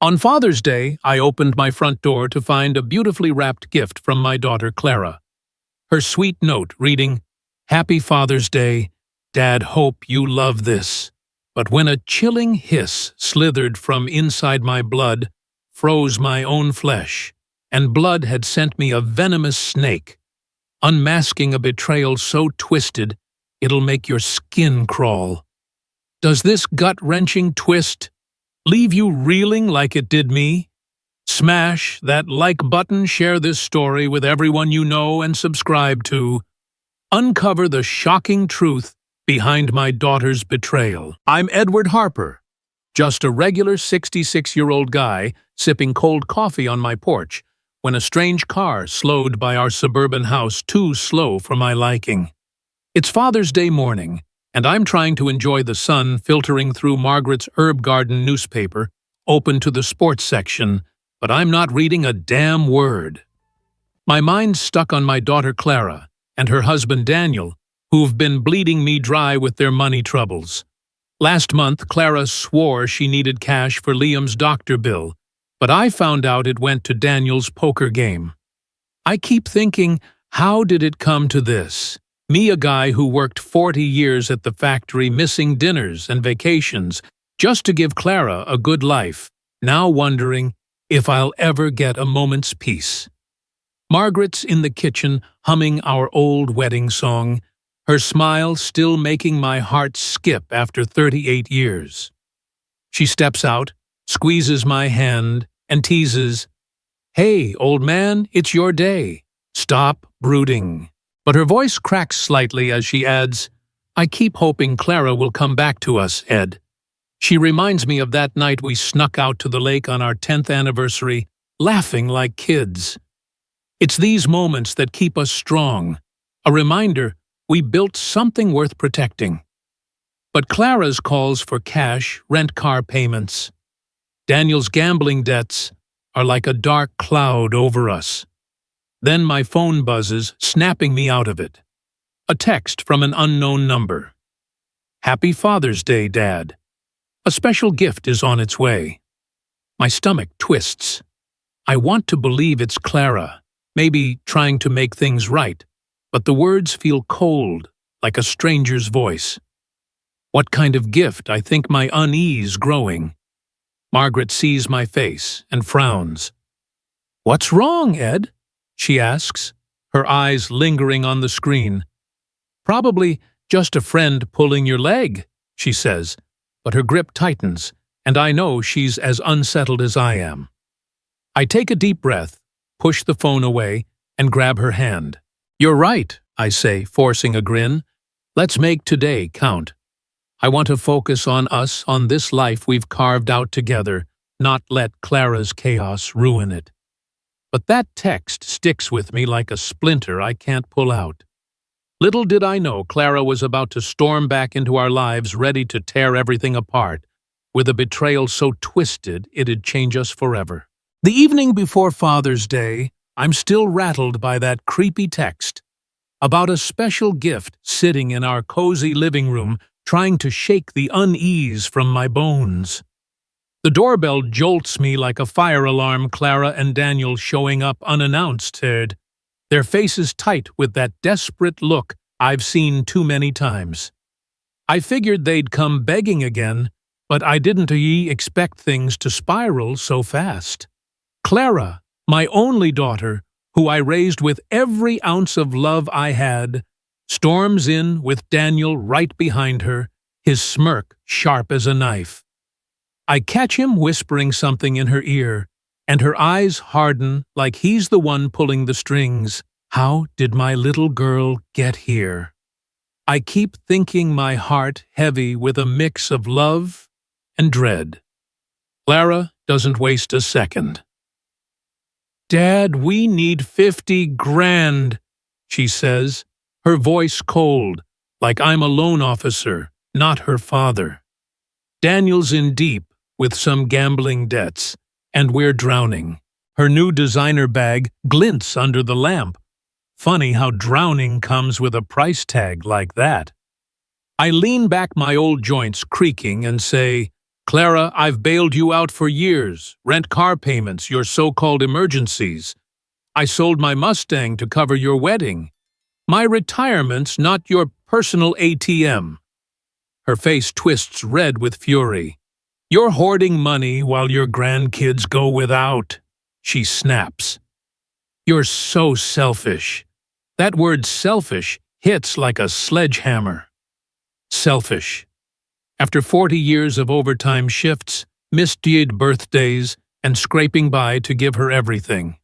On Father's Day, I opened my front door to find a beautifully wrapped gift from my daughter Clara. Her sweet note reading, "Happy Father's Day. Dad, hope you love this." But when a chilling hiss slithered from inside my blood, froze my own flesh, and blood had sent me a venomous snake, unmasking a betrayal so twisted it'll make your skin crawl. Does this gut-wrenching twist leave you reeling like it did me? Smash that like button, share this story with everyone you know, and subscribe to uncover the shocking truth behind my daughter's betrayal. I'm Edward Harper, just a regular 66-year-old guy sipping cold coffee on my porch when a strange car slowed by our suburban house, too slow for my liking. It's Father's Day morning, and I'm trying to enjoy the sun filtering through Margaret's herb garden newspaper, open to the sports section, but I'm not reading a damn word. My mind's stuck on my daughter Clara and her husband Daniel, who've been bleeding me dry with their money troubles. Last month, Clara swore she needed cash for Liam's doctor bill, but I found out it went to Daniel's poker game. I keep thinking, how did it come to this? Me, a guy who worked 40 years at the factory, missing dinners and vacations just to give Clara a good life, now wondering if I'll ever get a moment's peace. Margaret's in the kitchen humming our old wedding song, her smile still making my heart skip after 38 years. She steps out, squeezes my hand, and teases, "Hey, old man, it's your day. Stop brooding." But her voice cracks slightly as she adds, "I keep hoping Clara will come back to us, Ed." She reminds me of that night we snuck out to the lake on our 10th anniversary, laughing like kids. It's these moments that keep us strong, a reminder we built something worth protecting. But Clara's calls for cash, rent car payments. Daniel's gambling debts are like a dark cloud over us. Then my phone buzzes, snapping me out of it. A text from an unknown number. "Happy Father's Day, Dad. A special gift is on its way." My stomach twists. I want to believe it's Clara, maybe trying to make things right, but the words feel cold, like a stranger's voice. What kind of gift? I think, my unease growing. Margaret sees my face and frowns. "What's wrong, Ed?" she asks, her eyes lingering on the screen. "Probably just a friend pulling your leg," she says, but her grip tightens, and I know she's as unsettled as I am. I take a deep breath, push the phone away, and grab her hand. "You're right," I say, forcing a grin. "Let's make today count. I want to focus on us, on this life we've carved out together, not let Clara's chaos ruin it." But that text sticks with me like a splinter I can't pull out. Little did I know Clara was about to storm back into our lives, ready to tear everything apart, with a betrayal so twisted it'd change us forever. The evening before Father's Day, I'm still rattled by that creepy text about a special gift sitting in our cozy living room, trying to shake the unease from my bones. The doorbell jolts me like a fire alarm, Clara and Daniel showing up unannounced, their faces tight with that desperate look I've seen too many times. I figured they'd come begging again, but I didn't expect things to spiral so fast. Clara, my only daughter, who I raised with every ounce of love I had, storms in with Daniel right behind her, his smirk sharp as a knife. I catch him whispering something in her ear, and her eyes harden like he's the one pulling the strings. How did my little girl get here? I keep thinking, my heart heavy with a mix of love and dread. Clara doesn't waste a second. "Dad, we need 50 grand, she says, her voice cold, like I'm a loan officer, not her father. Daniel's in deep with some gambling debts, and we're drowning. Her new designer bag glints under the lamp. Funny how drowning comes with a price tag like that. I lean back, my old joints creaking, and say, Clara, I've bailed you out for years. Rent car payments, your so-called emergencies. I sold my Mustang to cover your wedding. My retirement's not your personal ATM. Her face twists red with fury. You're hoarding money while your grandkids go without. She snaps. You're so selfish. That word selfish hits like a sledgehammer. Selfish. After 40 years of overtime shifts, misdeed birthdays, and scraping by to give her everything.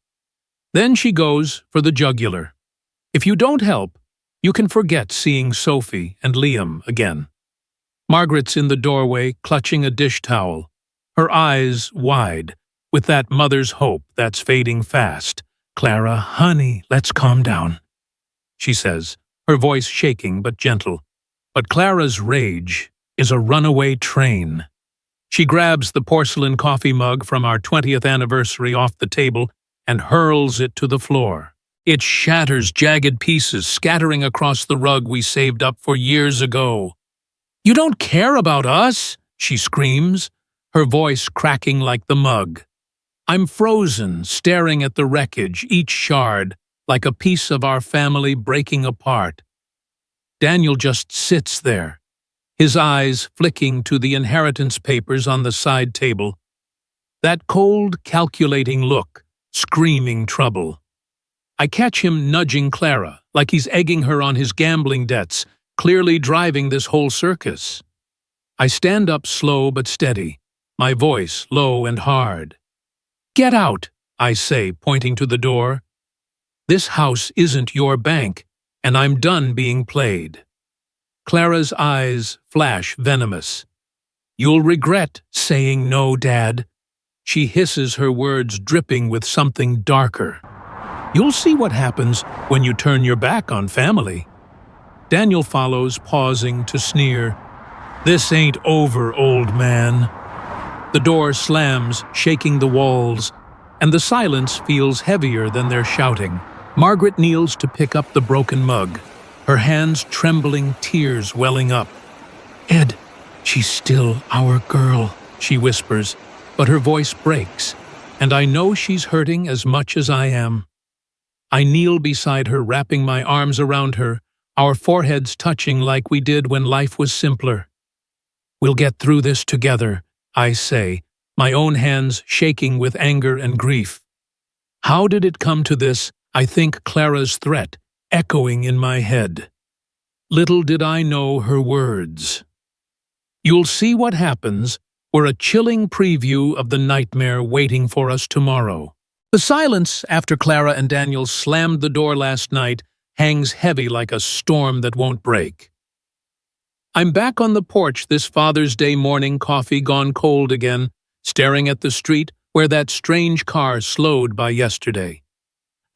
Then she goes for the jugular. If you don't help, you can forget seeing Sophie and Liam again. Margaret's in the doorway, clutching a dish towel, her eyes wide, with that mother's hope that's fading fast. Clara, honey, let's calm down, she says, her voice shaking but gentle. But Clara's rage is a runaway train. She grabs the porcelain coffee mug from our 20th anniversary off the table and hurls it to the floor. It shatters jagged pieces, scattering across the rug we saved up for years ago. You don't care about us, she screams, her voice cracking like the mug. I'm frozen, staring at the wreckage, each shard, like a piece of our family breaking apart. Daniel just sits there, his eyes flicking to the inheritance papers on the side table. That cold, calculating look, screaming trouble. I catch him nudging Clara, like he's egging her on his gambling debts, clearly driving this whole circus. I stand up slow but steady, my voice low and hard. Get out, I say, pointing to the door. This house isn't your bank, and I'm done being played. Clara's eyes flash venomous. You'll regret saying no, Dad. She hisses, her words dripping with something darker. You'll see what happens when you turn your back on family. Daniel follows, pausing to sneer. This ain't over, old man. The door slams, shaking the walls, and the silence feels heavier than their shouting. Margaret kneels to pick up the broken mug, her hands trembling, tears welling up. Ed, she's still our girl, she whispers, but her voice breaks, and I know she's hurting as much as I am. I kneel beside her, wrapping my arms around her, our foreheads touching like we did when life was simpler. We'll get through this together, I say, my own hands shaking with anger and grief. How did it come to this? I think Clara's threat, echoing in my head. Little did I know her words. You'll see what happens were a chilling preview of the nightmare waiting for us tomorrow. The silence after Clara and Daniel slammed the door last night hangs heavy like a storm that won't break. I'm back on the porch this Father's Day morning, coffee gone cold again, staring at the street where that strange car slowed by yesterday.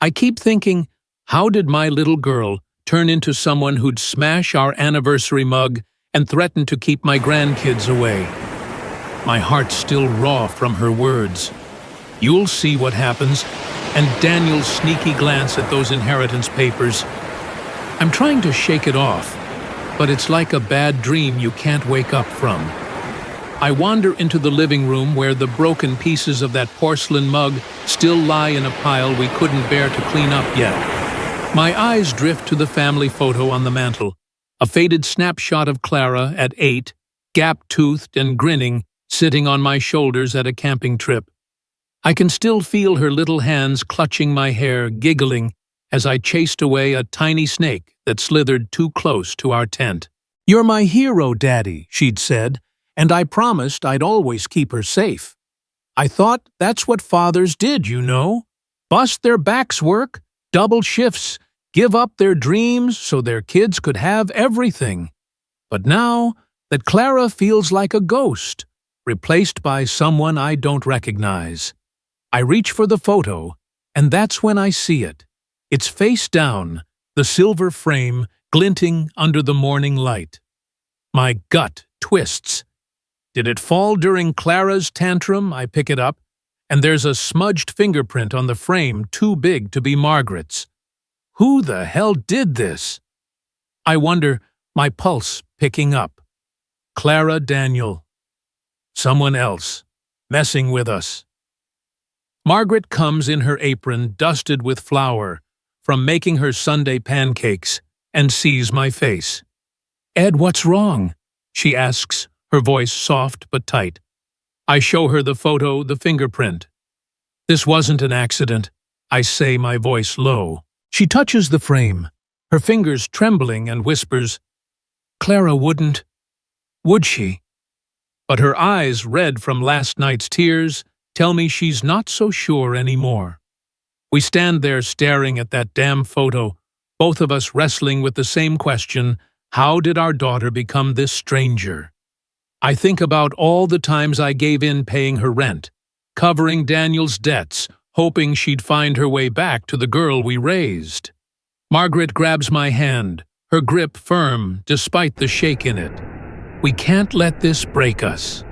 I keep thinking, how did my little girl turn into someone who'd smash our anniversary mug and threaten to keep my grandkids away? My heart's still raw from her words. You'll see what happens, and Daniel's sneaky glance at those inheritance papers. I'm trying to shake it off, but it's like a bad dream you can't wake up from. I wander into the living room where the broken pieces of that porcelain mug still lie in a pile we couldn't bear to clean up yet. My eyes drift to the family photo on the mantel, a faded snapshot of Clara at 8, gap-toothed and grinning, sitting on my shoulders at a camping trip. I can still feel her little hands clutching my hair, giggling as I chased away a tiny snake that slithered too close to our tent. You're my hero, Daddy, she'd said, and I promised I'd always keep her safe. I thought that's what fathers did, you know. Bust their backs work, double shifts, give up their dreams so their kids could have everything. But now that Clara feels like a ghost, replaced by someone I don't recognize. I reach for the photo, and that's when I see it. It's face down, the silver frame glinting under the morning light. My gut twists. Did it fall during Clara's tantrum? I pick it up, and there's a smudged fingerprint on the frame too big to be Margaret's. Who the hell did this? I wonder, my pulse picking up. Clara Daniel. Someone else, messing with us. Margaret comes in her apron dusted with flour from making her Sunday pancakes and sees my face. "Ed, what's wrong?" she asks, her voice soft but tight. I show her the photo, the fingerprint. "This wasn't an accident," I say, my voice low. She touches the frame, her fingers trembling, and whispers, "Clara wouldn't, would she?" But her eyes, red from last night's tears, tell me she's not so sure anymore. We stand there staring at that damn photo, both of us wrestling with the same question: how did our daughter become this stranger? I think about all the times I gave in paying her rent, covering Daniel's debts, hoping she'd find her way back to the girl we raised. Margaret grabs my hand, her grip firm despite the shake in it. "We can't let this break us,"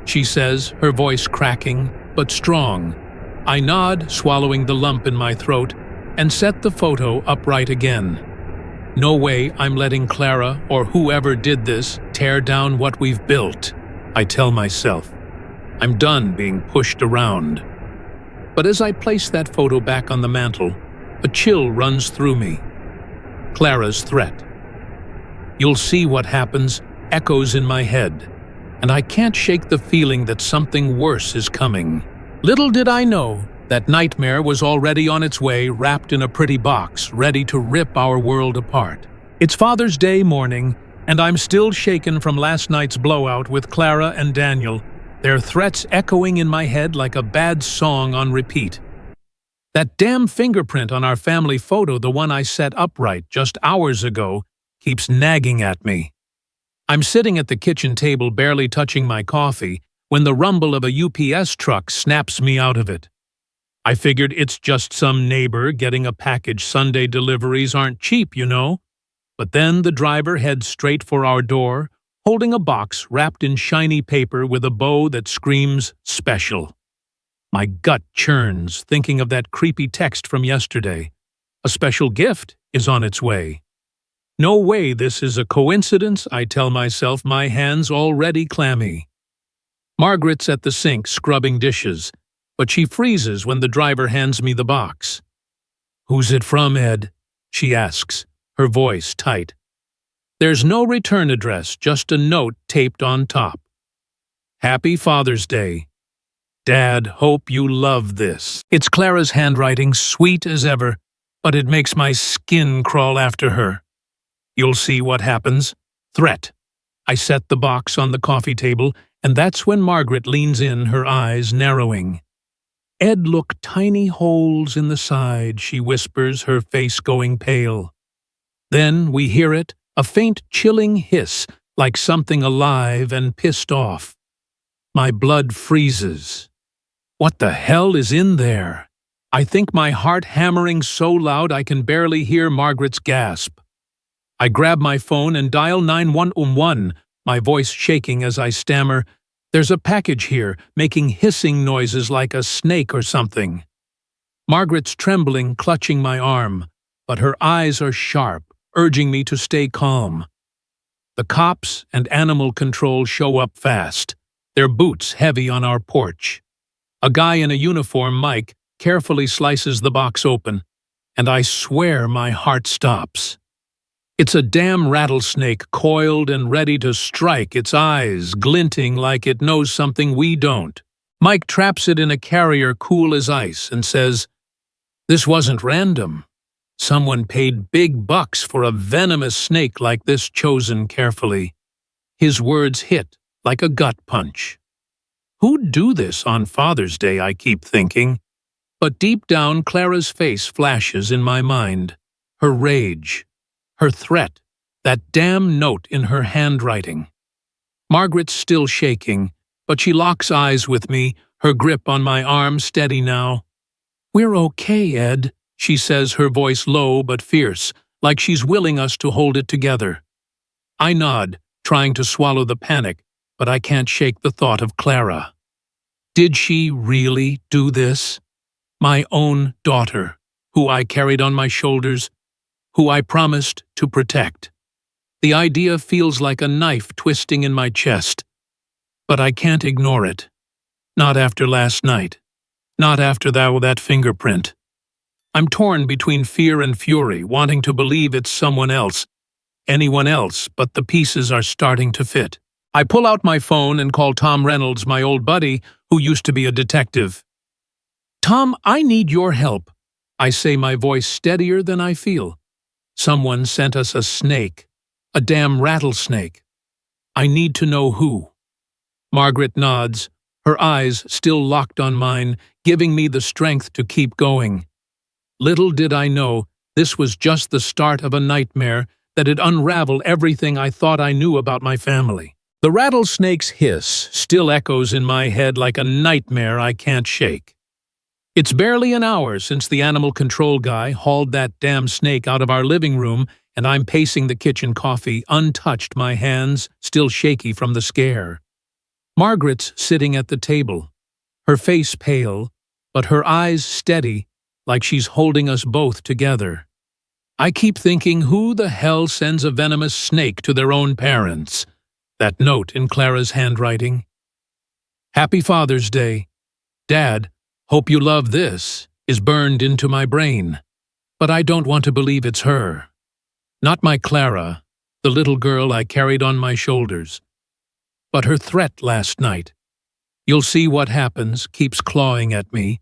she says, her voice cracking but strong. I nod, swallowing the lump in my throat, and set the photo upright again. No way I'm letting Clara, or whoever did this, tear down what we've built, I tell myself. I'm done being pushed around. But as I place that photo back on the mantel, a chill runs through me. Clara's threat. "You'll see what happens," echoes in my head, and I can't shake the feeling that something worse is coming. Little did I know that nightmare was already on its way, wrapped in a pretty box, ready to rip our world apart. It's Father's Day morning, and I'm still shaken from last night's blowout with Clara and Daniel, their threats echoing in my head like a bad song on repeat. That damn fingerprint on our family photo, the one I set upright just hours ago, keeps nagging at me. I'm sitting at the kitchen table barely touching my coffee when the rumble of a UPS truck snaps me out of it. I figured it's just some neighbor getting a package. Sunday deliveries aren't cheap, you know. But then the driver heads straight for our door, holding a box wrapped in shiny paper with a bow that screams special. My gut churns, thinking of that creepy text from yesterday. A special gift is on its way. No way this is a coincidence, I tell myself, my hands already clammy. Margaret's at the sink scrubbing dishes, but she freezes when the driver hands me the box. "Who's it from, Ed?" she asks, her voice tight. There's no return address, just a note taped on top. "Happy Father's Day. Dad, hope you love this." It's Clara's handwriting, sweet as ever, but it makes my skin crawl after her. "You'll see what happens." Threat. I set the box on the coffee table, and that's when Margaret leans in, her eyes narrowing. "Ed, look, tiny holes in the side," she whispers, her face going pale. Then we hear it, a faint chilling hiss, like something alive and pissed off. My blood freezes. What the hell is in there? I think my heart hammering so loud I can barely hear Margaret's gasp. I grab my phone and dial 911, my voice shaking as I stammer, "There's a package here, making hissing noises like a snake or something." Margaret's trembling, clutching my arm, but her eyes are sharp, urging me to stay calm. The cops and animal control show up fast, their boots heavy on our porch. A guy in a uniform, Mike, carefully slices the box open, and I swear my heart stops. It's a damn rattlesnake, coiled and ready to strike, its eyes glinting like it knows something we don't. Mike traps it in a carrier cool as ice and says, "This wasn't random. Someone paid big bucks for a venomous snake like this, chosen carefully." His words hit like a gut punch. Who'd do this on Father's Day, I keep thinking. But deep down, Clara's face flashes in my mind. Her rage. Her threat, that damn note in her handwriting. Margaret's still shaking, but she locks eyes with me, her grip on my arm steady now. "We're okay, Ed," she says, her voice low but fierce, like she's willing us to hold it together. I nod, trying to swallow the panic, but I can't shake the thought of Clara. Did she really do this? My own daughter, who I carried on my shoulders, who I promised to protect. The idea feels like a knife twisting in my chest. But I can't ignore it. Not after last night. Not after that fingerprint. I'm torn between fear and fury, wanting to believe it's someone else, anyone else, but the pieces are starting to fit. I pull out my phone and call Tom Reynolds, my old buddy, who used to be a detective. "Tom, I need your help," I say, my voice steadier than I feel. "Someone sent us a snake. A damn rattlesnake. I need to know who." Margaret nods, her eyes still locked on mine, giving me the strength to keep going. Little did I know, this was just the start of a nightmare that'd unravel everything I thought I knew about my family. The rattlesnake's hiss still echoes in my head like a nightmare I can't shake. It's barely an hour since the animal control guy hauled that damn snake out of our living room, and I'm pacing the kitchen coffee, untouched, my hands still shaky from the scare. Margaret's sitting at the table, her face pale, but her eyes steady, like she's holding us both together. I keep thinking, who the hell sends a venomous snake to their own parents? That note in Clara's handwriting. "Happy Father's Day. Dad, hope you love this," is burned into my brain. But I don't want to believe it's her. Not my Clara, the little girl I carried on my shoulders. But her threat last night. "You'll see what happens," keeps clawing at me,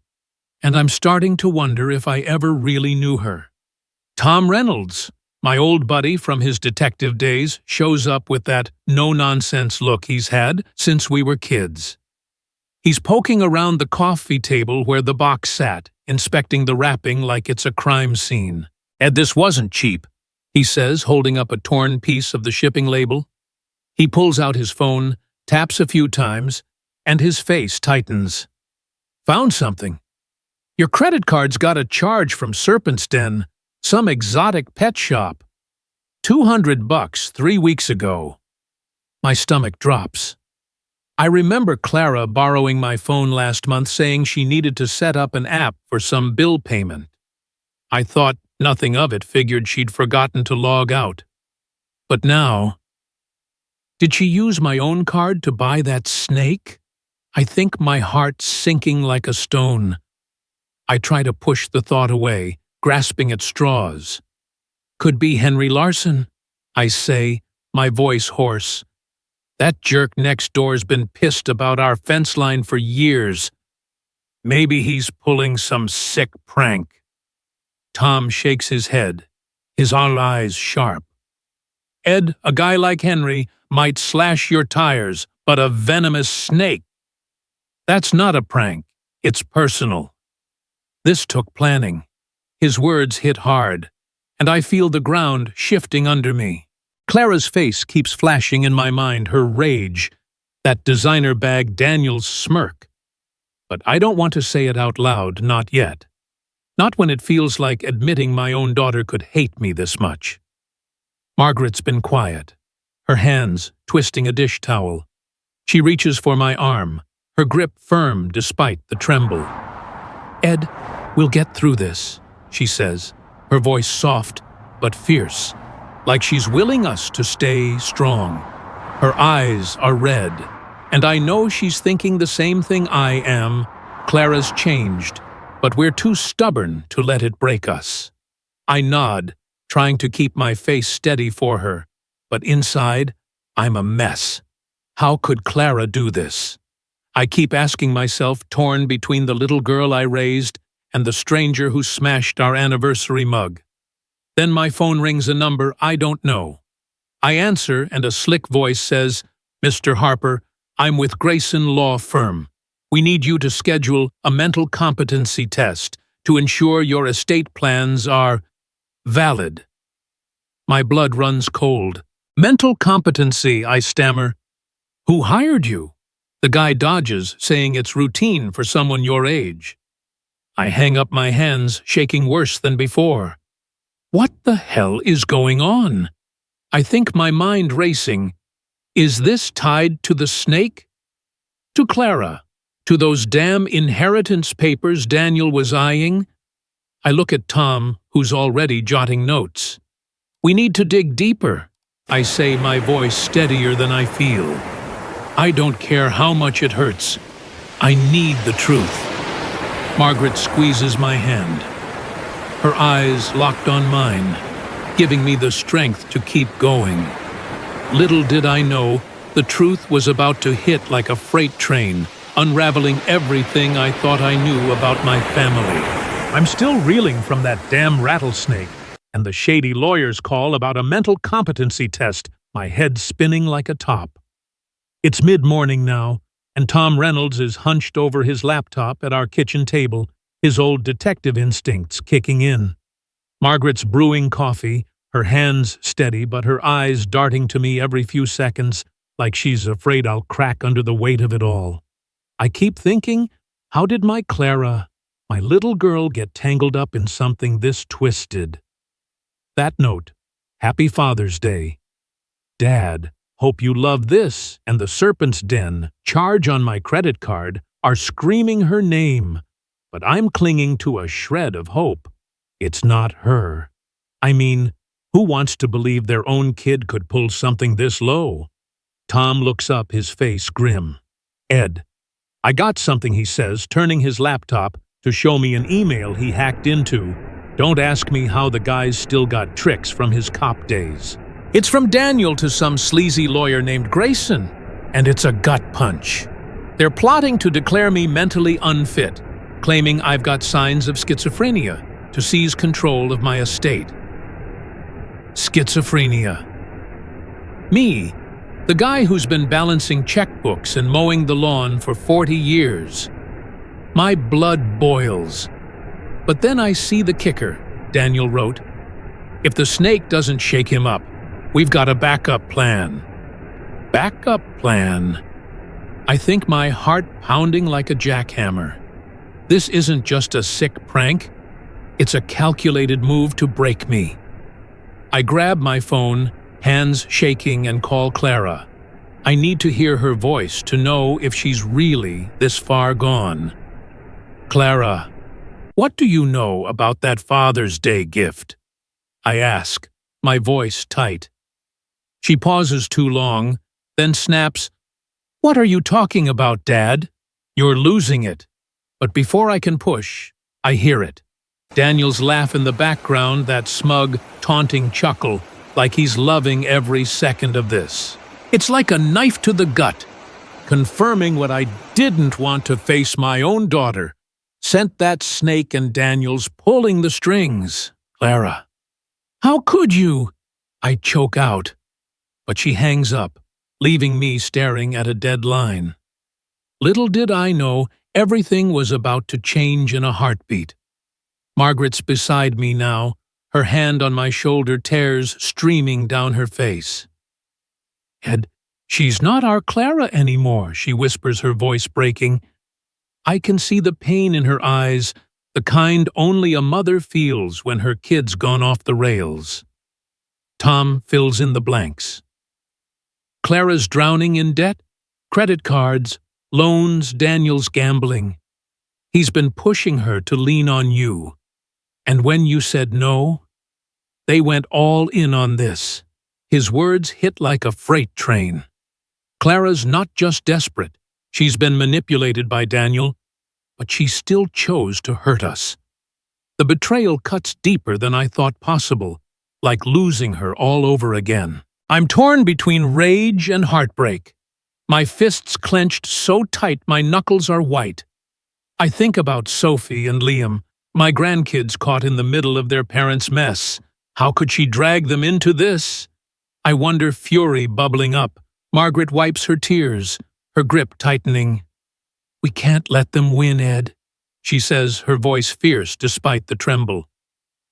and I'm starting to wonder if I ever really knew her. Tom Reynolds, my old buddy from his detective days, shows up with that no-nonsense look he's had since we were kids. He's poking around the coffee table where the box sat, inspecting the wrapping like it's a crime scene. "Ed, this wasn't cheap," he says, holding up a torn piece of the shipping label. He pulls out his phone, taps a few times, and his face tightens. "Found something. Your credit card's got a charge from Serpent's Den, some exotic pet shop. $200 3 weeks ago." My stomach drops. I remember Clara borrowing my phone last month, saying she needed to set up an app for some bill payment. I thought nothing of it, figured she'd forgotten to log out. But now... Did she use my own card to buy that snake? I think my heart's sinking like a stone. I try to push the thought away, grasping at straws. "Could be Henry Larson," I say, my voice hoarse. "That jerk next door's been pissed about our fence line for years. Maybe he's pulling some sick prank." Tom shakes his head, his eyes sharp. "Ed, a guy like Henry might slash your tires, but a venomous snake. That's not a prank, it's personal." This took planning. His words hit hard, and I feel the ground shifting under me. Clara's face keeps flashing in my mind, her rage, that designer bag Daniel's smirk. But I don't want to say it out loud, not yet. Not when it feels like admitting my own daughter could hate me this much. Margaret's been quiet, her hands twisting a dish towel. She reaches for my arm, her grip firm despite the tremble. "Ed, we'll get through this," she says, her voice soft but fierce, like she's willing us to stay strong. Her eyes are red, and I know she's thinking the same thing I am. Clara's changed, but we're too stubborn to let it break us. I nod, trying to keep my face steady for her, but inside, I'm a mess. How could Clara do this? I keep asking myself, torn between the little girl I raised and the stranger who smashed our anniversary mug. Then my phone rings a number I don't know. I answer, and a slick voice says, "Mr. Harper, I'm with Grayson Law Firm. We need you to schedule a mental competency test to ensure your estate plans are valid." My blood runs cold. "Mental competency," I stammer. "Who hired you?" The guy dodges, saying it's routine for someone your age. I hang up my hands, shaking worse than before. What the hell is going on? I think, my mind racing. Is this tied to the snake? To Clara? To those damn inheritance papers Daniel was eyeing? I look at Tom, who's already jotting notes. "We need to dig deeper," I say, my voice steadier than I feel. I don't care how much it hurts. I need the truth. Margaret squeezes my hand. Her eyes locked on mine, giving me the strength to keep going. Little did I know, the truth was about to hit like a freight train, unraveling everything I thought I knew about my family. I'm still reeling from that damn rattlesnake and the shady lawyer's call about a mental competency test, my head spinning like a top. It's mid-morning now, and Tom Reynolds is hunched over his laptop at our kitchen table, his old detective instincts kicking in. Margaret's brewing coffee, her hands steady but her eyes darting to me every few seconds, like she's afraid I'll crack under the weight of it all. I keep thinking, how did my Clara, my little girl, get tangled up in something this twisted? That note, Happy Father's Day. Dad, hope you love this, and the Serpent's Den, charge on my credit card, are screaming her name. But I'm clinging to a shred of hope. It's not her. I mean, who wants to believe their own kid could pull something this low? Tom looks up, his face grim. Ed. I got something, he says, turning his laptop to show me an email he hacked into. Don't ask me how the guy's still got tricks from his cop days. It's from Daniel to some sleazy lawyer named Grayson, and it's a gut punch. They're plotting to declare me mentally unfit, claiming I've got signs of schizophrenia, to seize control of my estate. Schizophrenia. Me, the guy who's been balancing checkbooks and mowing the lawn for 40 years. My blood boils. But then I see the kicker, Daniel wrote. If the snake doesn't shake him up, we've got a backup plan. Backup plan? I think my heart pounding like a jackhammer. This isn't just a sick prank. It's a calculated move to break me. I grab my phone, hands shaking, and call Clara. I need to hear her voice to know if she's really this far gone. Clara, what do you know about that Father's Day gift? I ask, my voice tight. She pauses too long, then snaps, What are you talking about, Dad? You're losing it. But before I can push, I hear it. Daniel's laugh in the background, that smug, taunting chuckle, like he's loving every second of this. It's like a knife to the gut, confirming what I didn't want to face my own daughter. Sent that snake and Daniel's pulling the strings. Clara. How could you? I choke out. But she hangs up, leaving me staring at a dead line. Little did I know, everything was about to change in a heartbeat. Margaret's beside me now, her hand on my shoulder, tears streaming down her face. Ed, she's not our Clara anymore, she whispers, her voice breaking. I can see the pain in her eyes, the kind only a mother feels when her kid's gone off the rails. Tom fills in the blanks. Clara's drowning in debt, credit cards, loans, Daniel's gambling. He's been pushing her to lean on you. And when you said no, they went all in on this. His words hit like a freight train. Clara's not just desperate. She's been manipulated by Daniel, but she still chose to hurt us. The betrayal cuts deeper than I thought possible, like losing her all over again. I'm torn between rage and heartbreak. My fists clenched so tight my knuckles are white. I think about Sophie and Liam, my grandkids caught in the middle of their parents' mess. How could she drag them into this? I wonder, fury bubbling up. Margaret wipes her tears, her grip tightening. We can't let them win, Ed, she says, her voice fierce despite the tremble.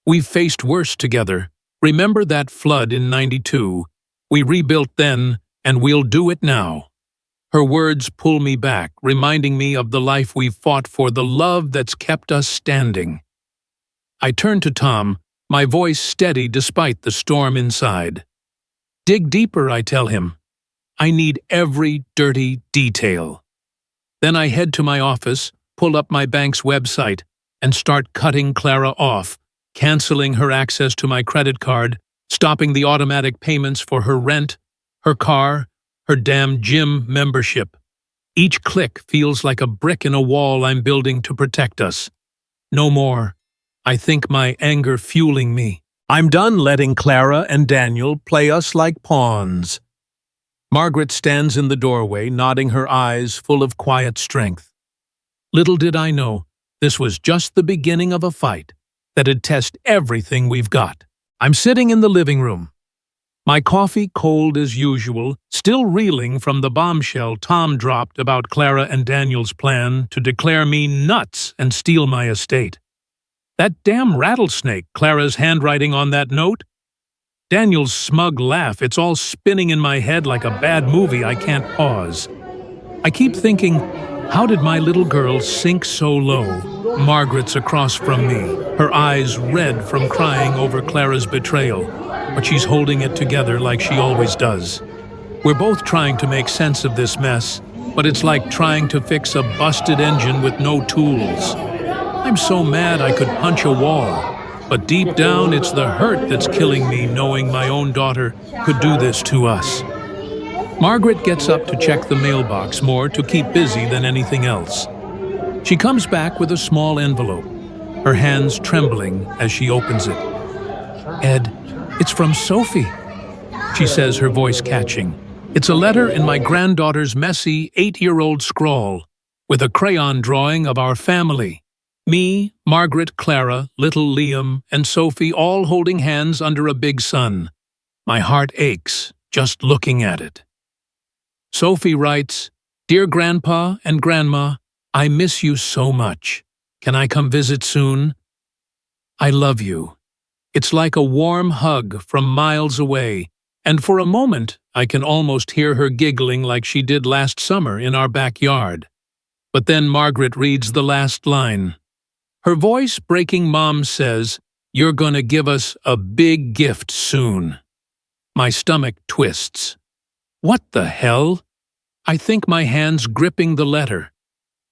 We've faced worse together. Remember that flood in '92? We rebuilt then, and we'll do it now. Her words pull me back, reminding me of the life we've fought for, the love that's kept us standing. I turn to Tom, my voice steady despite the storm inside. Dig deeper, I tell him. I need every dirty detail. Then I head to my office, pull up my bank's website, and start cutting Clara off, canceling her access to my credit card, stopping the automatic payments for her rent, her car, her damn gym membership. Each click feels like a brick in a wall I'm building to protect us. No more. I think my anger fueling me. I'm done letting Clara and Daniel play us like pawns. Margaret stands in the doorway, nodding her eyes full of quiet strength. Little did I know, this was just the beginning of a fight that'd test everything we've got. I'm sitting in the living room, my coffee cold as usual, still reeling from the bombshell Tom dropped about Clara and Daniel's plan to declare me nuts and steal my estate. That damn rattlesnake, Clara's handwriting on that note? Daniel's smug laugh, it's all spinning in my head like a bad movie I can't pause. I keep thinking, how did my little girl sink so low? Margaret's across from me, her eyes red from crying over Clara's betrayal, but she's holding it together like she always does. We're both trying to make sense of this mess, but it's like trying to fix a busted engine with no tools. I'm so mad I could punch a wall, but deep down it's the hurt that's killing me knowing my own daughter could do this to us. Margaret gets up to check the mailbox more to keep busy than anything else. She comes back with a small envelope, her hands trembling as she opens it. Ed, it's from Sophie, she says, her voice catching. It's a letter in my granddaughter's messy 8-year-old scrawl, with a crayon drawing of our family. Me, Margaret, Clara, little Liam, and Sophie all holding hands under a big sun. My heart aches just looking at it. Sophie writes, Dear Grandpa and Grandma, I miss you so much. Can I come visit soon? I love you. It's like a warm hug from miles away, and for a moment I can almost hear her giggling like she did last summer in our backyard. But then Margaret reads the last line. Her voice breaking mom says, You're gonna give us a big gift soon. My stomach twists. What the hell? I think my hand's gripping the letter.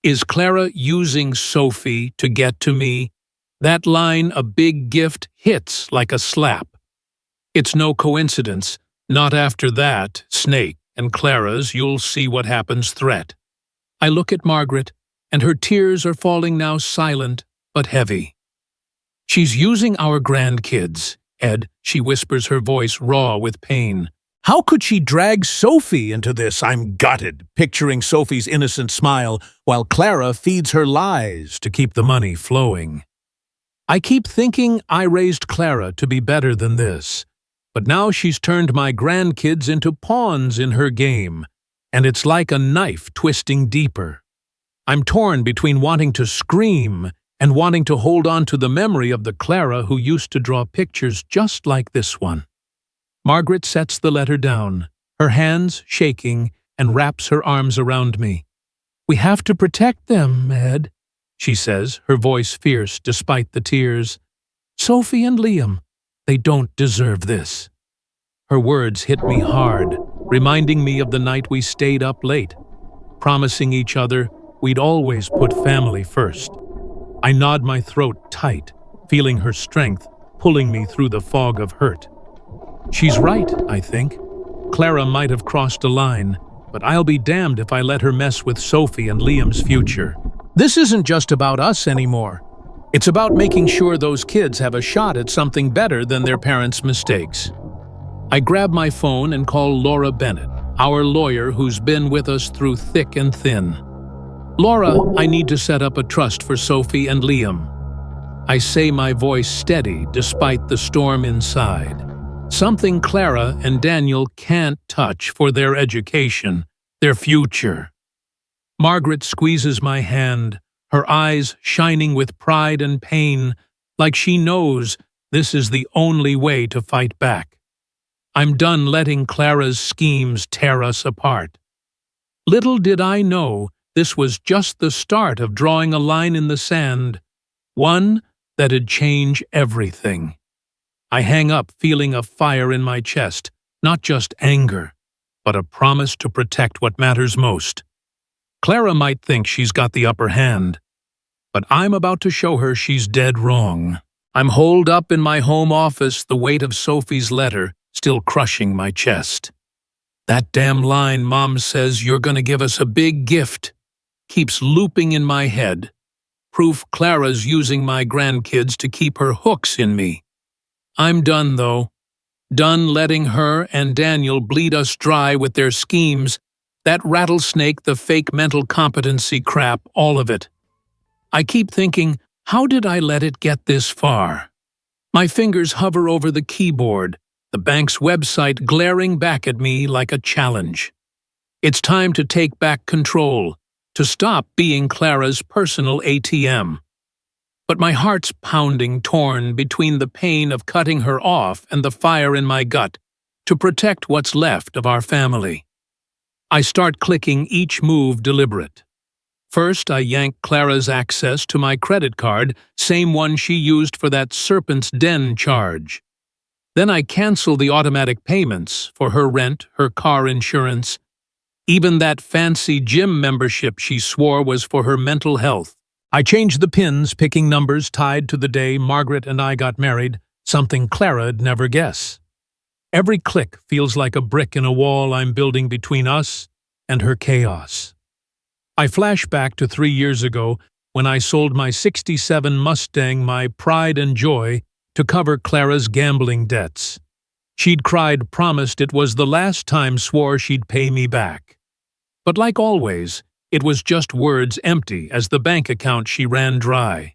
Is Clara using Sophie to get to me? That line, a big gift, hits like a slap. It's no coincidence, not after that, Snake and Clara's you'll see what happens threat. I look at Margaret, and her tears are falling now silent but heavy. She's using our grandkids, Ed, she whispers, her voice raw with pain. How could she drag Sophie into this? I'm gutted, picturing Sophie's innocent smile while Clara feeds her lies to keep the money flowing. I keep thinking I raised Clara to be better than this, but now she's turned my grandkids into pawns in her game, and it's like a knife twisting deeper. I'm torn between wanting to scream and wanting to hold on to the memory of the Clara who used to draw pictures just like this one. Margaret sets the letter down, her hands shaking, and wraps her arms around me. We have to protect them, Ed, she says, her voice fierce despite the tears. Sophie and Liam, they don't deserve this. Her words hit me hard, reminding me of the night we stayed up late, promising each other we'd always put family first. I nod my throat tight, feeling her strength pulling me through the fog of hurt. She's right, I think. Clara might have crossed a line, but I'll be damned if I let her mess with Sophie and Liam's future. This isn't just about us anymore. It's about making sure those kids have a shot at something better than their parents' mistakes. I grab my phone and call Laura Bennett, our lawyer who's been with us through thick and thin. Laura, I need to set up a trust for Sophie and Liam. I say, my voice steady despite the storm inside. Something Clara and Daniel can't touch for their education, their future. Margaret squeezes my hand, her eyes shining with pride and pain, like she knows this is the only way to fight back. I'm done letting Clara's schemes tear us apart. Little did I know this was just the start of drawing a line in the sand, one that'd change everything. I hang up feeling a fire in my chest, not just anger, but a promise to protect what matters most. Clara might think she's got the upper hand, but I'm about to show her she's dead wrong. I'm holed up in my home office, the weight of Sophie's letter still crushing my chest. That damn line Mom says you're gonna give us a big gift keeps looping in my head. Proof Clara's using my grandkids to keep her hooks in me. I'm done, though. Done letting her and Daniel bleed us dry with their schemes. That rattlesnake, the fake mental competency crap, all of it. I keep thinking, how did I let it get this far? My fingers hover over the keyboard, the bank's website glaring back at me like a challenge. It's time to take back control, to stop being Clara's personal ATM. But my heart's pounding, torn between the pain of cutting her off and the fire in my gut to protect what's left of our family. I start clicking each move deliberate. First, I yank Clara's access to my credit card, same one she used for that Serpent's Den charge. Then I cancel the automatic payments for her rent, her car insurance, even that fancy gym membership she swore was for her mental health. I changed the pins, picking numbers tied to the day Margaret and I got married, something Clara'd never guess. Every click feels like a brick in a wall I'm building between us and her chaos. I flash back to 3 years ago when I sold my '67 Mustang, my pride and joy, to cover Clara's gambling debts. She'd cried, promised it was the last time, swore she'd pay me back. But like always, it was just words, empty as the bank account she ran dry.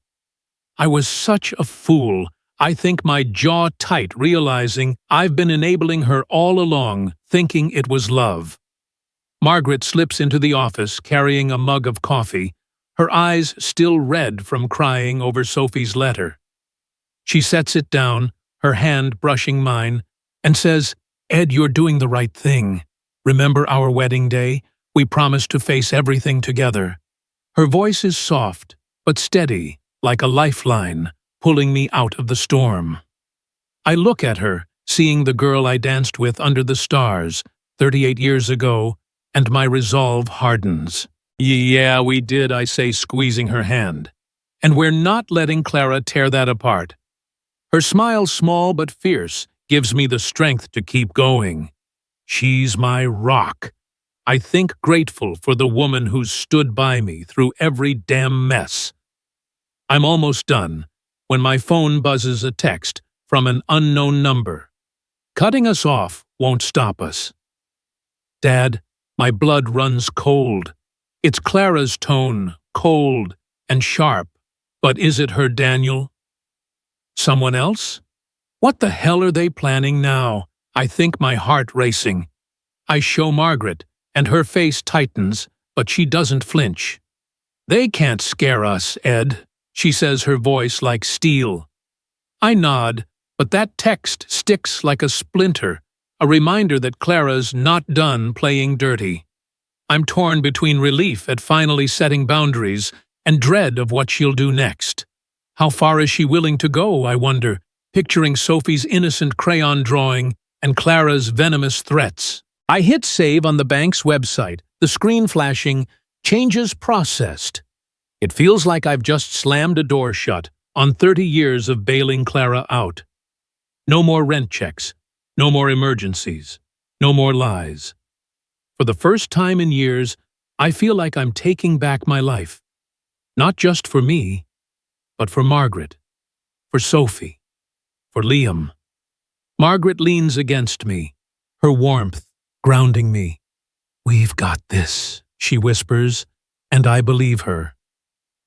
I was such a fool. I think my jaw tight, realizing I've been enabling her all along, thinking it was love. Margaret slips into the office carrying a mug of coffee, her eyes still red from crying over Sophie's letter. She sets it down, her hand brushing mine, and says, "Ed, you're doing the right thing. Remember our wedding day? We promised to face everything together." Her voice is soft, but steady, like a lifeline, pulling me out of the storm. I look at her, seeing the girl I danced with under the stars 38 years ago, and my resolve hardens. "Yeah, we did," I say, squeezing her hand. "And we're not letting Clara tear that apart." Her smile, small but fierce, gives me the strength to keep going. She's my rock. I think grateful for the woman who's stood by me through every damn mess. I'm almost done when my phone buzzes a text from an unknown number. Cutting us off won't stop us. Dad, my blood runs cold. It's Clara's tone, cold and sharp. But is it her Daniel? Someone else? What the hell are they planning now? I think, my heart racing. I show Margaret, and her face tightens, but she doesn't flinch. "They can't scare us, Ed," she says, her voice like steel. I nod, but that text sticks like a splinter, a reminder that Clara's not done playing dirty. I'm torn between relief at finally setting boundaries and dread of what she'll do next. How far is she willing to go, I wonder, picturing Sophie's innocent crayon drawing and Clara's venomous threats. I hit save on the bank's website, the screen flashing, "Changes processed." It feels like I've just slammed a door shut on 30 years of bailing Clara out. No more rent checks, no more emergencies, no more lies. For the first time in years, I feel like I'm taking back my life. Not just for me, but for Margaret, for Sophie, for Liam. Margaret leans against me, her warmth grounding me. "We've got this," she whispers, and I believe her.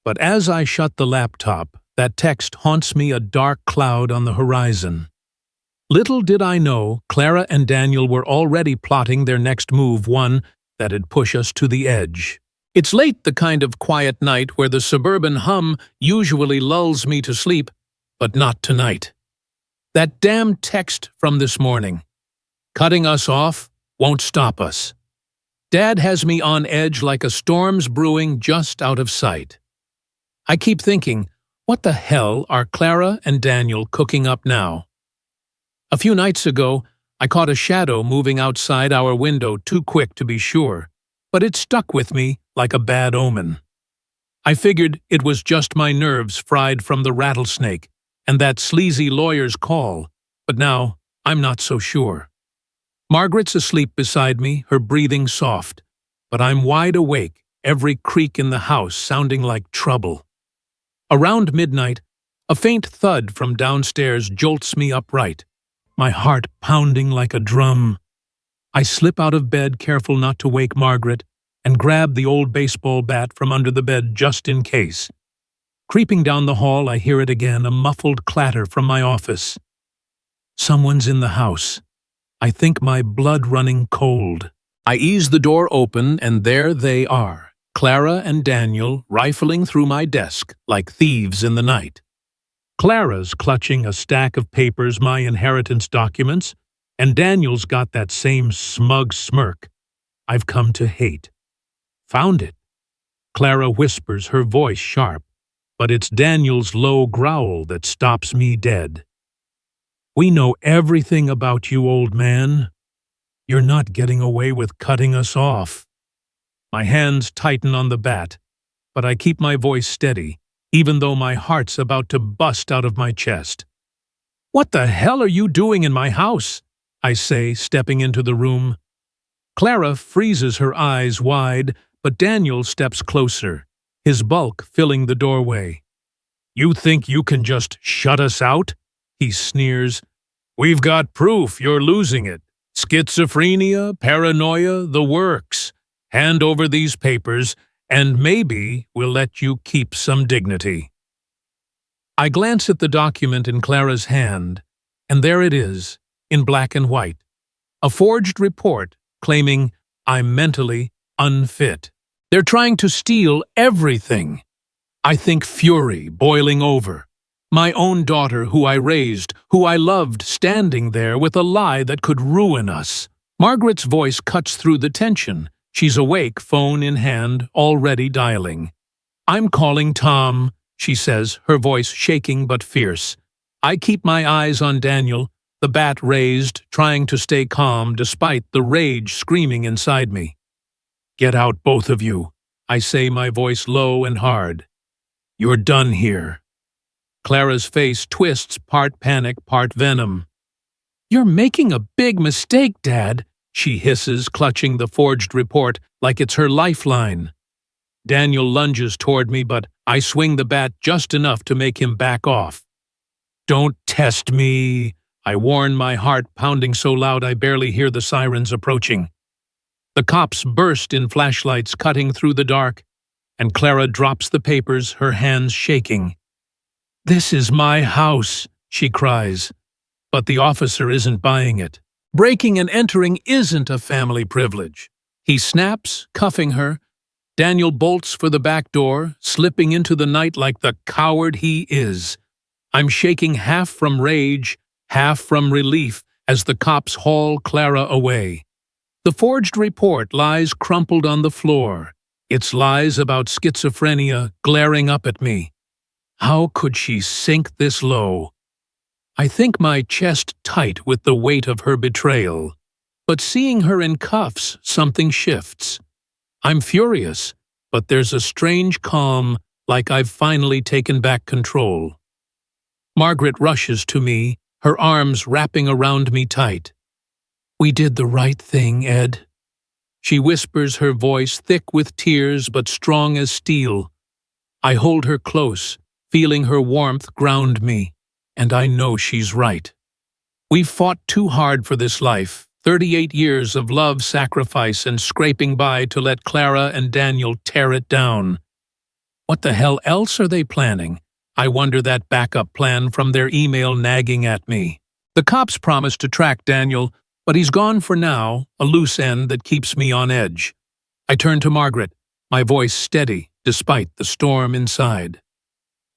But as I shut the laptop, that text haunts me, a dark cloud on the horizon. Little did I know, Clara and Daniel were already plotting their next move, one that'd push us to the edge. It's late, the kind of quiet night where the suburban hum usually lulls me to sleep, but not tonight. That damn text from this morning. Cutting us off won't stop us. Dad has me on edge like a storm's brewing just out of sight. I keep thinking, what the hell are Clara and Daniel cooking up now? A few nights ago, I caught a shadow moving outside our window, too quick to be sure, but it stuck with me like a bad omen. I figured it was just my nerves fried from the rattlesnake and that sleazy lawyer's call, but now I'm not so sure. Margaret's asleep beside me, her breathing soft, but I'm wide awake, every creak in the house sounding like trouble. Around midnight, a faint thud from downstairs jolts me upright, my heart pounding like a drum. I slip out of bed, careful not to wake Margaret, and grab the old baseball bat from under the bed just in case. Creeping down the hall, I hear it again, a muffled clatter from my office. Someone's in the house. I think my blood running cold. I ease the door open, and there they are, Clara and Daniel rifling through my desk like thieves in the night. Clara's clutching a stack of papers, my inheritance documents, and Daniel's got that same smug smirk I've come to hate. Found it. Clara whispers, her voice sharp, but it's Daniel's low growl that stops me dead. We know everything about you, old man. You're not getting away with cutting us off. My hands tighten on the bat, but I keep my voice steady, even though my heart's about to bust out of my chest. What the hell are you doing in my house? I say, stepping into the room. Clara freezes her eyes wide, but Daniel steps closer, his bulk filling the doorway. You think you can just shut us out? He sneers. We've got proof you're losing it. Schizophrenia, paranoia, the works. Hand over these papers, and maybe we'll let you keep some dignity. I glance at the document in Clara's hand, and there it is, in black and white. A forged report claiming I'm mentally unfit. They're trying to steal everything. I think fury boiling over. My own daughter, who I raised, who I loved, standing there with a lie that could ruin us. Margaret's voice cuts through the tension. She's awake, phone in hand, already dialing. I'm calling Tom, she says, her voice shaking but fierce. I keep my eyes on Daniel, the bat raised, trying to stay calm despite the rage screaming inside me. Get out, both of you, I say, my voice low and hard. You're done here. Clara's face twists, part panic, part venom. You're making a big mistake, Dad, she hisses, clutching the forged report like it's her lifeline. Daniel lunges toward me, but I swing the bat just enough to make him back off. Don't test me, I warn, my heart pounding so loud I barely hear the sirens approaching. The cops burst in flashlights, cutting through the dark, and Clara drops the papers, her hands shaking. This is my house, she cries, but the officer isn't buying it. Breaking and entering isn't a family privilege. He snaps, cuffing her. Daniel bolts for the back door, slipping into the night like the coward he is. I'm shaking half from rage, half from relief as the cops haul Clara away. The forged report lies crumpled on the floor, its lies about schizophrenia glaring up at me. How could she sink this low? I think my chest tight with the weight of her betrayal. But seeing her in cuffs, something shifts. I'm furious, but there's a strange calm, like I've finally taken back control. Margaret rushes to me, her arms wrapping around me tight. We did the right thing, Ed. She whispers, her voice thick with tears but strong as steel. I hold her close, feeling her warmth ground me, and I know she's right. We've fought too hard for this life, 38 years of love, sacrifice, and scraping by to let Clara and Daniel tear it down. What the hell else are they planning? I wonder, that backup plan from their email nagging at me. The cops promised to track Daniel, but he's gone for now, a loose end that keeps me on edge. I turn to Margaret, my voice steady despite the storm inside.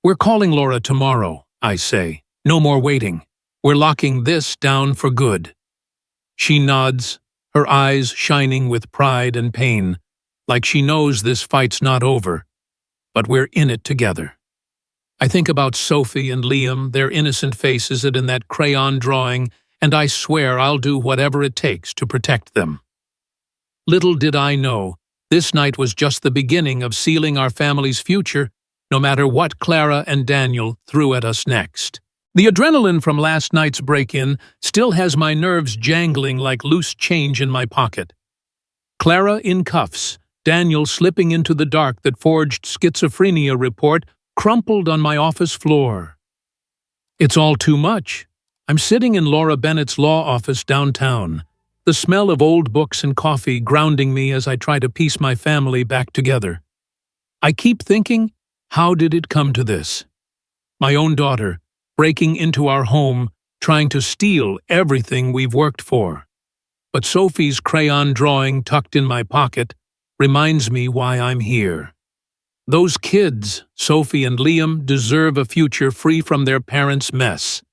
We're calling Laura tomorrow, I say. No more waiting. We're locking this down for good. She nods, her eyes shining with pride and pain, like she knows this fight's not over, but we're in it together. I think about Sophie and Liam, their innocent faces in that crayon drawing, and I swear I'll do whatever it takes to protect them. Little did I know, this night was just the beginning of sealing our family's future, no matter what Clara and Daniel threw at us next. The adrenaline from last night's break-in still has my nerves jangling like loose change in my pocket. Clara in cuffs, Daniel slipping into the dark that forged schizophrenia report crumpled on my office floor. It's all too much. I'm sitting in Laura Bennett's law office downtown, the smell of old books and coffee grounding me as I try to piece my family back together. I keep thinking, how did it come to this? My own daughter, breaking into our home, trying to steal everything we've worked for. But Sophie's crayon drawing tucked in my pocket reminds me why I'm here. Those kids, Sophie and Liam, deserve a future free from their parents' mess.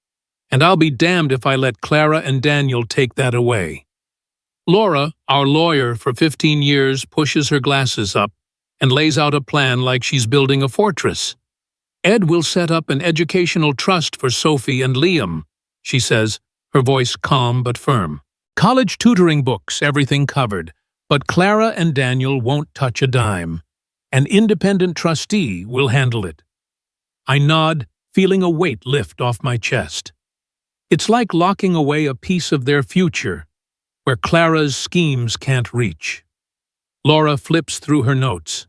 And I'll be damned if I let Clara and Daniel take that away. Laura, our lawyer for 15 years, pushes her glasses up and lays out a plan like she's building a fortress. Ed will set up an educational trust for Sophie and Liam, she says, her voice calm but firm. College tutoring books, everything covered, but Clara and Daniel won't touch a dime. An independent trustee will handle it. I nod, feeling a weight lift off my chest. It's like locking away a piece of their future, where Clara's schemes can't reach. Laura flips through her notes.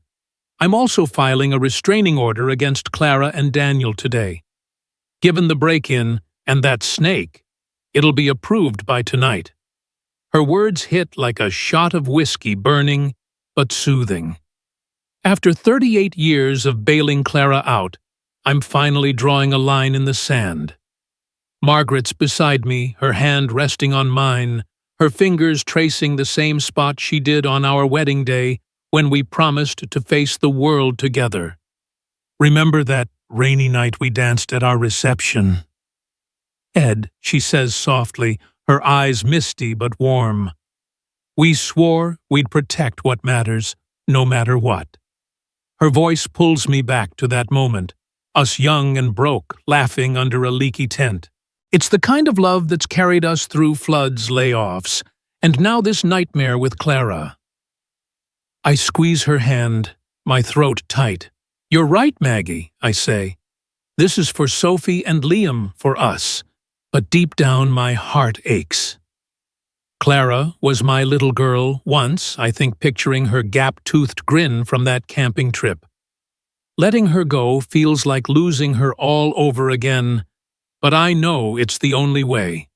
I'm also filing a restraining order against Clara and Daniel today. Given the break-in and that snake, it'll be approved by tonight. Her words hit like a shot of whiskey, burning but soothing. After 38 years of bailing Clara out, I'm finally drawing a line in the sand. Margaret's beside me, her hand resting on mine, her fingers tracing the same spot she did on our wedding day when we promised to face the world together. Remember that rainy night we danced at our reception? Ed, she says softly, her eyes misty but warm. We swore we'd protect what matters, no matter what. Her voice pulls me back to that moment, us young and broke, laughing under a leaky tent. It's the kind of love that's carried us through floods, layoffs, and now this nightmare with Clara. I squeeze her hand, my throat tight. You're right, Maggie, I say. This is for Sophie and Liam, for us, but deep down my heart aches. Clara was my little girl once, I think, picturing her gap-toothed grin from that camping trip. Letting her go feels like losing her all over again, but I know it's the only way.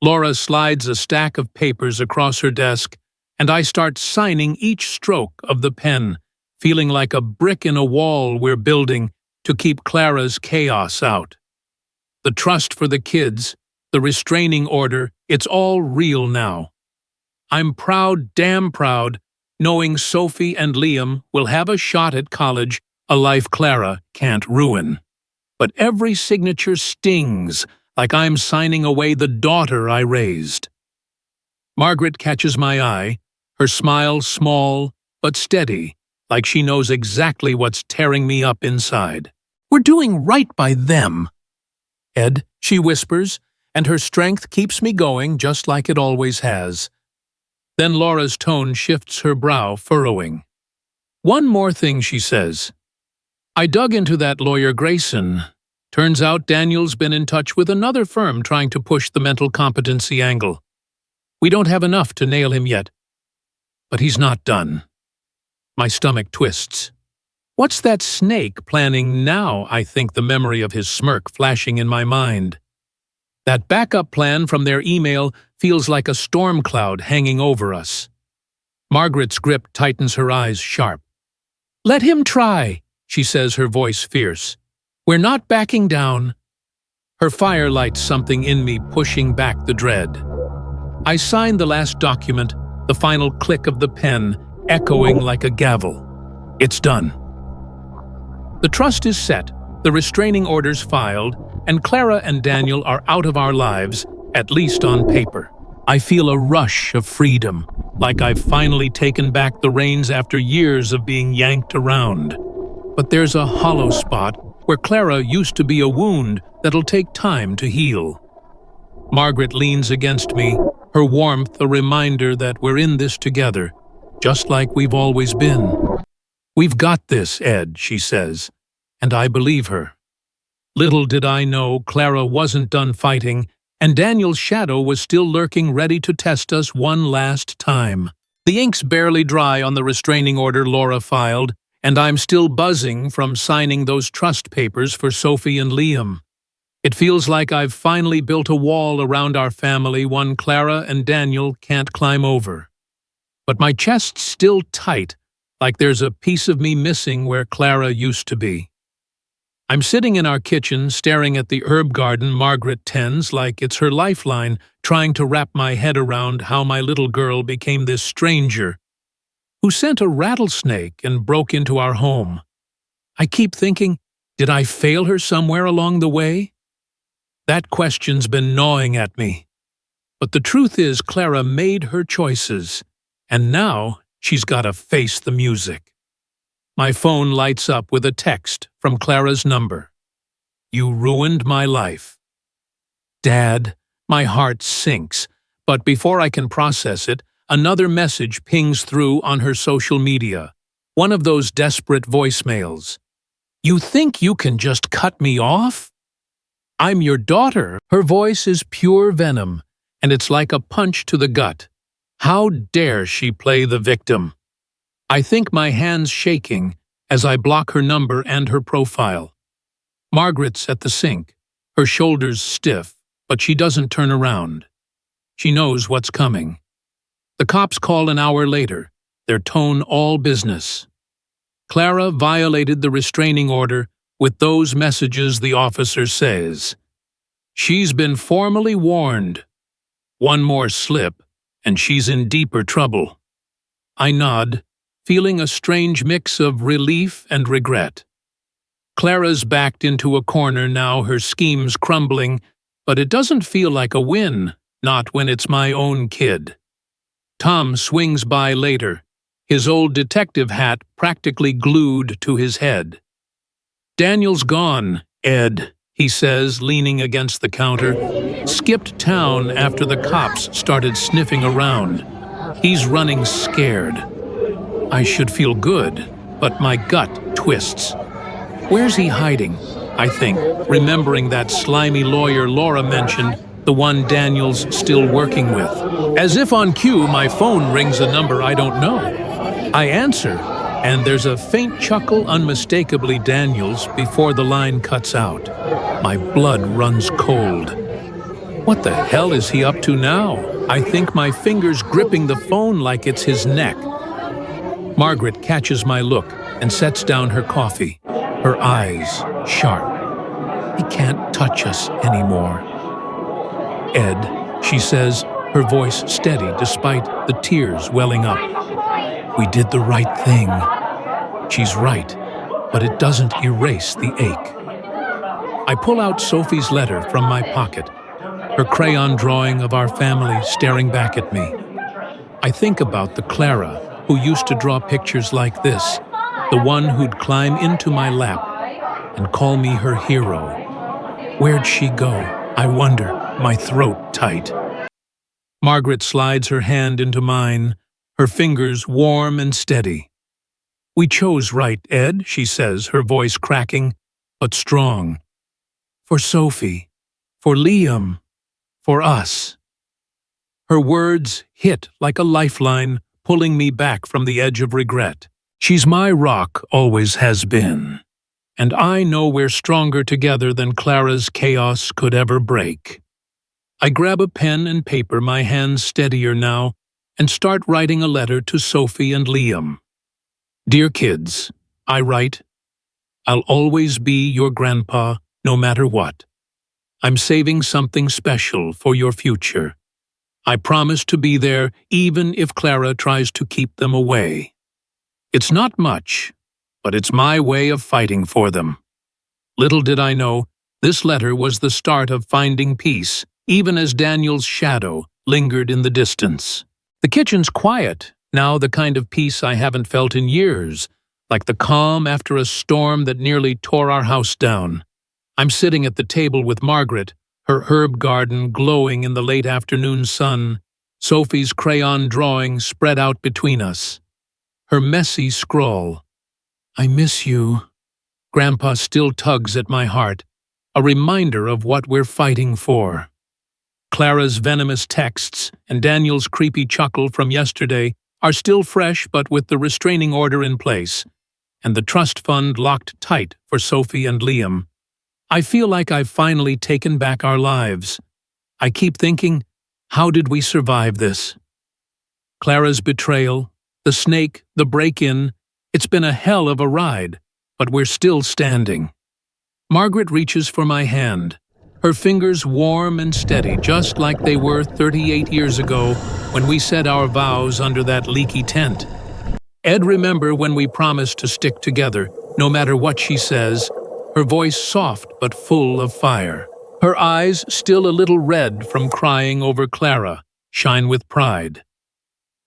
Laura slides a stack of papers across her desk, and I start signing each stroke of the pen, feeling like a brick in a wall we're building to keep Clara's chaos out. The trust for the kids, the restraining order, it's all real now. I'm proud, damn proud, knowing Sophie and Liam will have a shot at college, a life Clara can't ruin. But every signature stings, like I'm signing away the daughter I raised. Margaret catches my eye, her smile small but steady, like she knows exactly what's tearing me up inside. We're doing right by them. Ed, she whispers, and her strength keeps me going just like it always has. Then Laura's tone shifts, her brow furrowing. One more thing, she says. I dug into that lawyer Grayson. Turns out Daniel's been in touch with another firm trying to push the mental competency angle. We don't have enough to nail him yet. But he's not done. My stomach twists. What's that snake planning now? I think, the memory of his smirk flashing in my mind. That backup plan from their email feels like a storm cloud hanging over us. Margaret's grip tightens, her eyes sharp. Let him try, she says, her voice fierce. We're not backing down. Her fire lights something in me, pushing back the dread. I sign the last document, the final click of the pen echoing like a gavel. It's done. The trust is set, the restraining orders filed, and Clara and Daniel are out of our lives, at least on paper. I feel a rush of freedom, like I've finally taken back the reins after years of being yanked around. But there's a hollow spot where Clara used to be, a wound that'll take time to heal. Margaret leans against me, her warmth a reminder that we're in this together, just like we've always been. We've got this, Ed, she says, and I believe her. Little did I know Clara wasn't done fighting, and Daniel's shadow was still lurking ready to test us one last time. The ink's barely dry on the restraining order Laura filed, and I'm still buzzing from signing those trust papers for Sophie and Liam. It feels like I've finally built a wall around our family, one Clara and Daniel can't climb over. But my chest's still tight, like there's a piece of me missing where Clara used to be. I'm sitting in our kitchen staring at the herb garden Margaret tends like it's her lifeline, trying to wrap my head around how my little girl became this stranger who sent a rattlesnake and broke into our home. I keep thinking, did I fail her somewhere along the way? That question's been gnawing at me. But the truth is Clara made her choices, and now she's got to face the music. My phone lights up with a text from Clara's number. "You ruined my life." Dad, my heart sinks, but before I can process it, another message pings through on her social media, one of those desperate voicemails. "You think you can just cut me off? I'm your daughter." Her voice is pure venom, and it's like a punch to the gut. How dare she play the victim? I think my hands shaking as I block her number and her profile. Margaret's at the sink, her shoulders stiff, but she doesn't turn around. She knows what's coming. The cops call an hour later, their tone all business. Clara violated the restraining order with those messages, the officer says. She's been formally warned. One more slip, and she's in deeper trouble. I nod, feeling a strange mix of relief and regret. Clara's backed into a corner now, her scheme's crumbling, but it doesn't feel like a win, not when it's my own kid. Tom swings by later, his old detective hat practically glued to his head. "Daniel's gone, Ed," he says, leaning against the counter. "Skipped town after the cops started sniffing around. He's running scared." I should feel good, but my gut twists. Where's he hiding? I think, remembering that slimy lawyer Laura mentioned, the one Daniel's still working with. As if on cue, my phone rings a number I don't know. I answer, and there's a faint chuckle, unmistakably Daniel's, before the line cuts out. My blood runs cold. What the hell is he up to now? I think, my fingers gripping the phone like it's his neck. Margaret catches my look and sets down her coffee, her eyes sharp. He can't touch us anymore. "Ed," she says, her voice steady despite the tears welling up. "We did the right thing." She's right, but it doesn't erase the ache. I pull out Sophie's letter from my pocket, her crayon drawing of our family staring back at me. I think about the Clara who used to draw pictures like this, the one who'd climb into my lap and call me her hero. Where'd she go? I wonder, my throat tight. Margaret slides her hand into mine, her fingers warm and steady. "We chose right, Ed," she says, her voice cracking, but strong. "For Sophie, for Liam, for us." Her words hit like a lifeline, pulling me back from the edge of regret. She's my rock, always has been. And I know we're stronger together than Clara's chaos could ever break. I grab a pen and paper, my hands steadier now, and start writing a letter to Sophie and Liam. "Dear kids," I write, "I'll always be your grandpa, no matter what. I'm saving something special for your future. I promise to be there even if Clara tries to keep them away. It's not much, but it's my way of fighting for them." Little did I know, this letter was the start of finding peace, even as Daniel's shadow lingered in the distance. The kitchen's quiet, now, the kind of peace I haven't felt in years, like the calm after a storm that nearly tore our house down. I'm sitting at the table with Margaret, her herb garden glowing in the late afternoon sun, Sophie's crayon drawing spread out between us. Her messy scrawl, "I miss you." Grandpa still tugs at my heart, a reminder of what we're fighting for. Clara's venomous texts and Daniel's creepy chuckle from yesterday are still fresh but with the restraining order in place, and the trust fund locked tight for Sophie and Liam. I feel like I've finally taken back our lives. I keep thinking, how did we survive this? Clara's betrayal, the snake, the break-in, it's been a hell of a ride, but we're still standing. Margaret reaches for my hand, her fingers warm and steady, just like they were 38 years ago when we said our vows under that leaky tent. Ed, remember when we promised to stick together, no matter what she says, her voice soft but full of fire. Her eyes, still a little red from crying over Clara, shine with pride.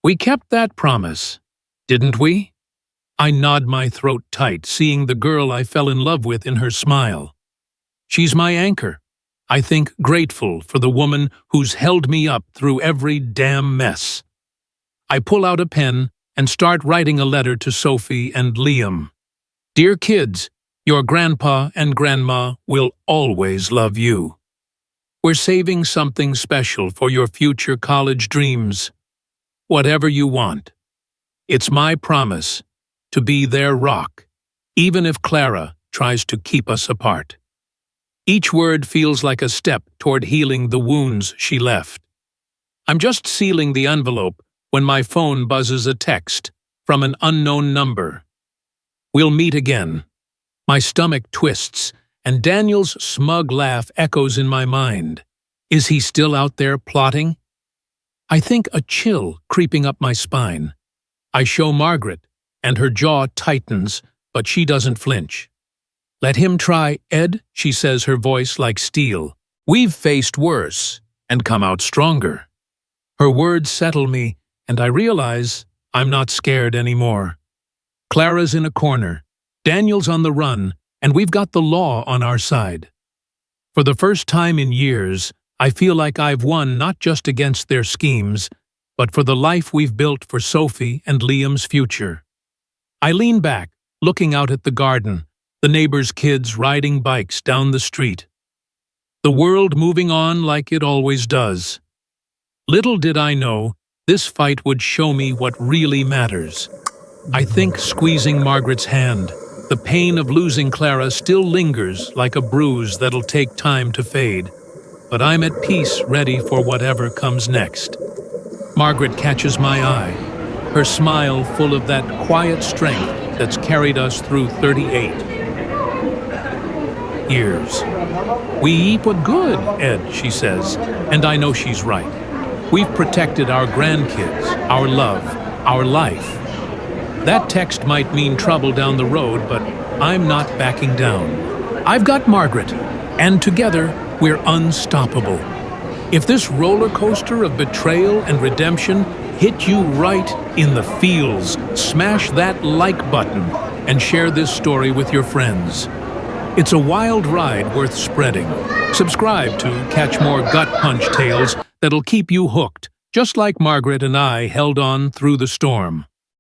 We kept that promise, didn't we? I nod my throat tight, seeing the girl I fell in love with in her smile. She's my anchor. I think grateful for the woman who's held me up through every damn mess. I pull out a pen and start writing a letter to Sophie and Liam. Dear kids, your grandpa and grandma will always love you. We're saving something special for your future college dreams. Whatever you want. It's my promise to be their rock, even if Clara tries to keep us apart. Each word feels like a step toward healing the wounds she left. I'm just sealing the envelope when my phone buzzes a text from an unknown number. We'll meet again. My stomach twists, and Daniel's smug laugh echoes in my mind. Is he still out there plotting? I think a chill creeping up my spine. I show Margaret, and her jaw tightens, but she doesn't flinch. Let him try, Ed, she says, her voice like steel. We've faced worse and come out stronger. Her words settle me, and I realize I'm not scared anymore. Clara's in a corner, Daniel's on the run, and we've got the law on our side. For the first time in years, I feel like I've won not just against their schemes, but for the life we've built for Sophie and Liam's future. I lean back, looking out at the garden, the neighbors' kids riding bikes down the street. The world moving on like it always does. Little did I know, this fight would show me what really matters. I think squeezing Margaret's hand, the pain of losing Clara still lingers like a bruise that'll take time to fade. But I'm at peace, ready for whatever comes next. Margaret catches my eye, her smile full of that quiet strength that's carried us through 38 years. We eat what good, Ed, she says, and I know she's right. We've protected our grandkids, our love, our life. That text might mean trouble down the road, but I'm not backing down. I've got Margaret, and together we're unstoppable. If this roller coaster of betrayal and redemption hit you right in the feels, smash that like button and share this story with your friends. It's a wild ride worth spreading. Subscribe to catch more gut punch tales that'll keep you hooked, just like Margaret and I held on through the storm.